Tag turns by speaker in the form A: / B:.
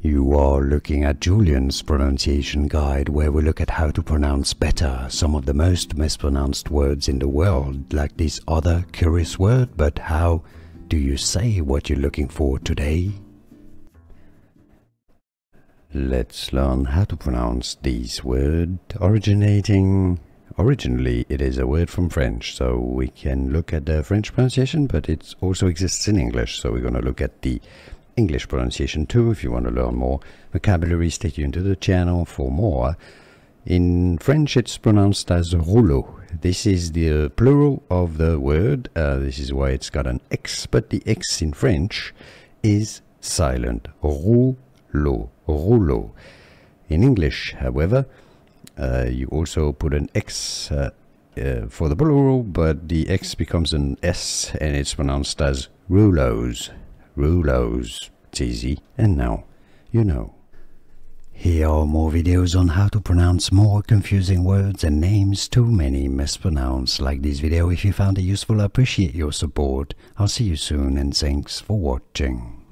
A: You are looking at Julian's pronunciation guide, where we look at how to pronounce better some of the most mispronounced words in the world, like this other curious word. But how do you say what you're looking for today? Let's learn how to pronounce this word. Originally it is a word from French, so we can look at the French pronunciation, but it also exists in English, so we're going to look at the English pronunciation too. If you want to learn more vocabulary, stay tuned to the channel for more. In French it's pronounced as rouleau. This is the plural of the word. This is why it's got an X, but the X in French is silent. Rouleau, rouleau. In English, however, you also put an X for the plural, but the X becomes an S and it's pronounced as rouleaux. Rouleaux. It's easy, and now you know. Here are more videos on how to pronounce more confusing words and names too many mispronounced. Like this video if you found it useful. I appreciate your support. I'll see you soon, and thanks for watching.